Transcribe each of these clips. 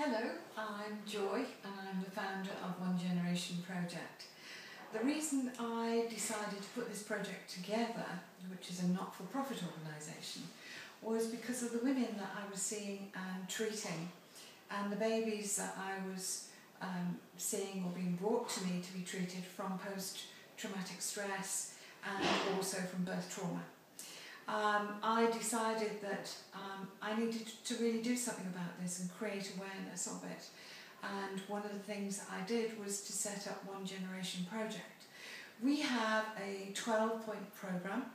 Hello, I'm Joy and I'm the founder of One Generation Project. The reason I decided to put this project together, which is a not-for-profit organisation, was because of the women that I was seeing and treating and the babies that I was seeing or being brought to me to be treated from post-traumatic stress and also from birth trauma. I decided that I needed to really do something about this and create awareness of it. And one of the things that I did was to set up One Generation Project. We have a 12-point programme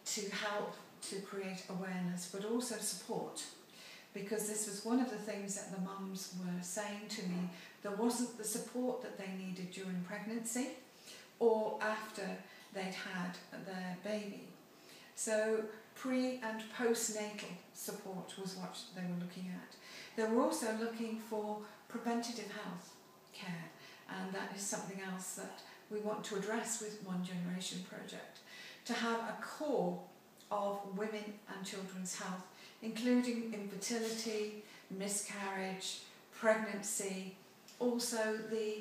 to help to create awareness but also support, because this was one of the things that the mums were saying to me. There wasn't the support that they needed during pregnancy or after they'd had their baby. So pre and postnatal support was what they were looking at. They were also looking for preventative health care, and that is something else that we want to address with One Generation Project, to have a core of women and children's health, including infertility, miscarriage, pregnancy, also the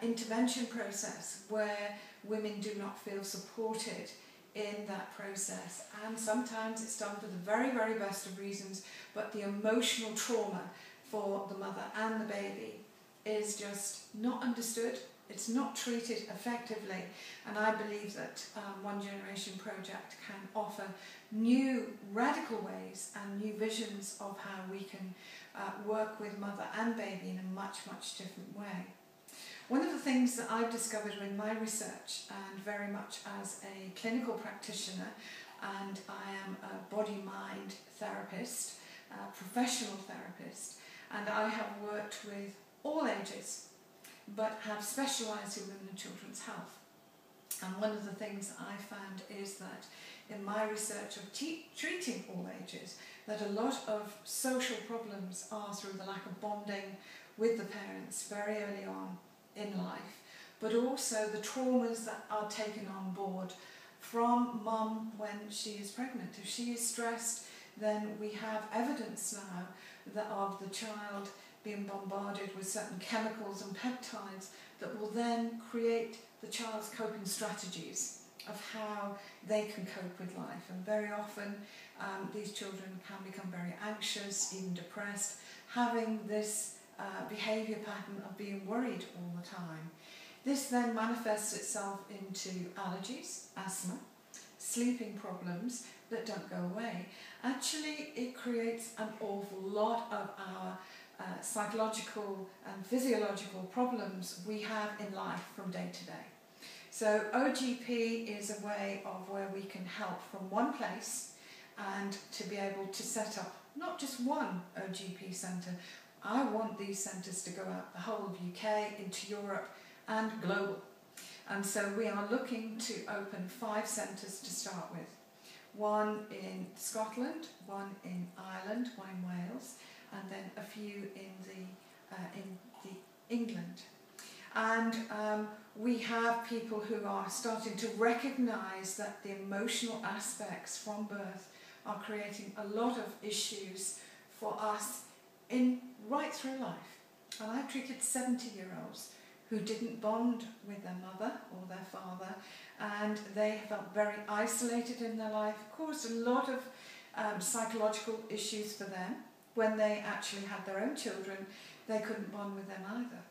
intervention process where women do not feel supported in that process, and sometimes it's done for the very, very best of reasons, but the emotional trauma for the mother and the baby is just not understood. It's not treated effectively, and I believe that One Generation Project can offer new radical ways and new visions of how we can work with mother and baby in a much, much different way. One of the things that I've discovered in my research, and very much as a clinical practitioner, and I am a body-mind therapist, a professional therapist, and I have worked with all ages, but have specialised in women and children's health. And one of the things I found is that in my research of treating all ages, that a lot of social problems are through the lack of bonding with the parents very early on in life, but also the traumas that are taken on board from mum when she is pregnant. If she is stressed, then we have evidence now that of the child being bombarded with certain chemicals and peptides that will then create the child's coping strategies of how they can cope with life. And very often these children can become very anxious, even depressed, having this behaviour pattern of being worried all the time. This then manifests itself into allergies, asthma, sleeping problems that don't go away. Actually, it creates an awful lot of our psychological and physiological problems we have in life from day to day. So OGP is a way of where we can help from one place and to be able to set up not just one OGP centre. I want these centres to go out the whole of UK, into Europe and global. And so we are looking to open 5 centres to start with. One in Scotland, one in Ireland, one in Wales, and then a few in England. And we have people who are starting to recognise that the emotional aspects from birth are creating a lot of issues for us right through life. And I've treated 70-year-olds who didn't bond with their mother or their father, and they felt very isolated in their life, caused a lot of psychological issues for them. When they actually had their own children, they couldn't bond with them either.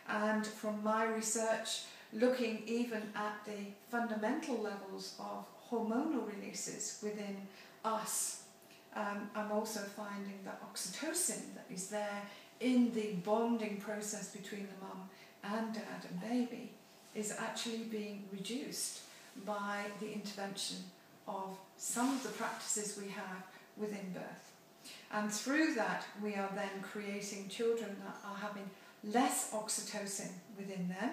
And from my research, looking even at the fundamental levels of hormonal releases within us, I'm also finding that oxytocin that is there in the bonding process between the mum and dad and baby is actually being reduced by the intervention of some of the practices we have within birth. And through that, we are then creating children that are having less oxytocin within them,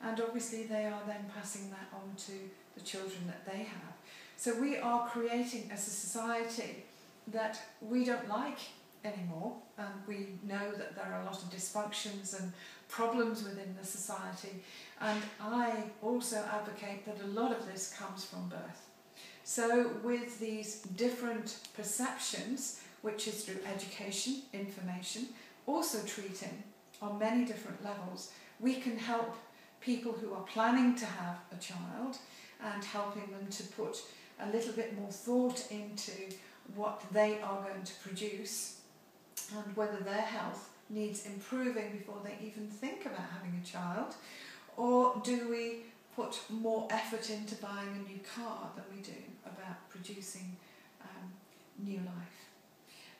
and obviously they are then passing that on to the children that they have. So we are creating as a society that we don't like anymore, and we know that there are a lot of dysfunctions and problems within the society, and I also advocate that a lot of this comes from birth. So with these different perceptions, which is through education, information, also treating on many different levels. We can help people who are planning to have a child and helping them to put a little bit more thought into what they are going to produce and whether their health needs improving before they even think about having a child, or do we put more effort into buying a new car than we do about producing new life.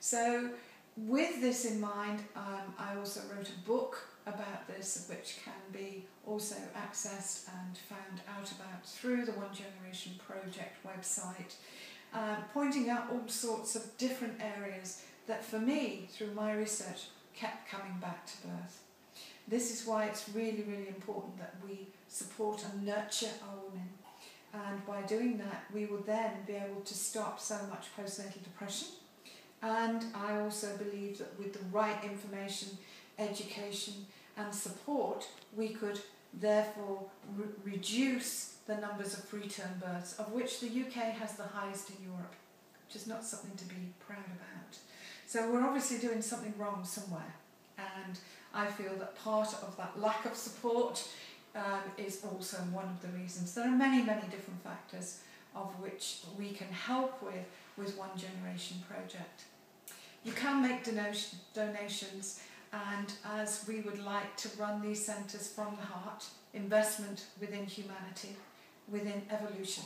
So with this in mind, I also wrote a book about this, which can be also accessed and found out about through the One Generation Project website, pointing out all sorts of different areas that for me, through my research, kept coming back to birth. This is why it's really, really important that we support and nurture our women. And by doing that, we will then be able to stop so much postnatal depression. And I also believe that with the right information, education and support, we could therefore reduce the numbers of preterm births, of which the UK has the highest in Europe, which is not something to be proud about. So we're obviously doing something wrong somewhere, and I feel that part of that lack of support is also one of the reasons. There are many, many different factors of which we can help with One Generation Project. You can make donations, and as we would like to run these centres from the heart, investment within humanity, within evolution,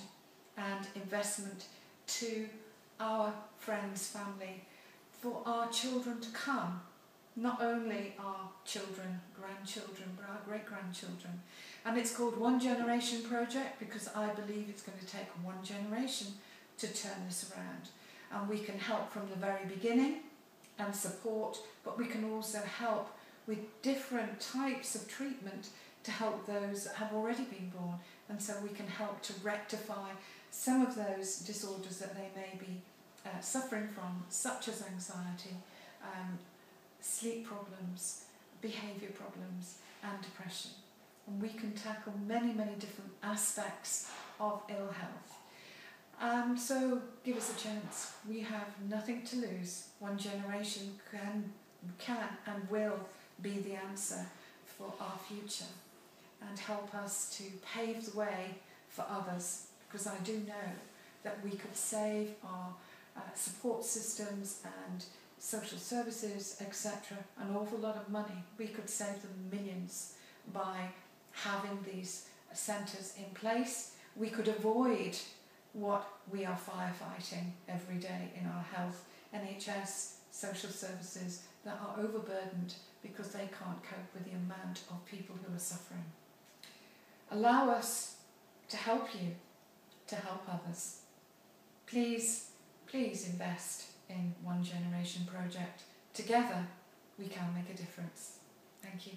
and investment to our friends, family, for our children to come. Not only our children, grandchildren, but our great-grandchildren. And it's called One Generation Project because I believe it's going to take one generation to turn this around. And we can help from the very beginning and support, but we can also help with different types of treatment to help those that have already been born. And so we can help to rectify some of those disorders that they may be suffering from, such as anxiety, sleep problems, behaviour problems and depression. And we can tackle many, many different aspects of ill health. So give us a chance. We have nothing to lose. One Generation can and will be the answer for our future and help us to pave the way for others, because I do know that we could save our support systems and social services, etc., an awful lot of money. We could save them millions by having these centres in place. We could avoid what we are firefighting every day in our health, NHS, social services that are overburdened because they can't cope with the amount of people who are suffering. Allow us to help you, to help others. Please, please invest in One Generation Project. Together we can make a difference. Thank you.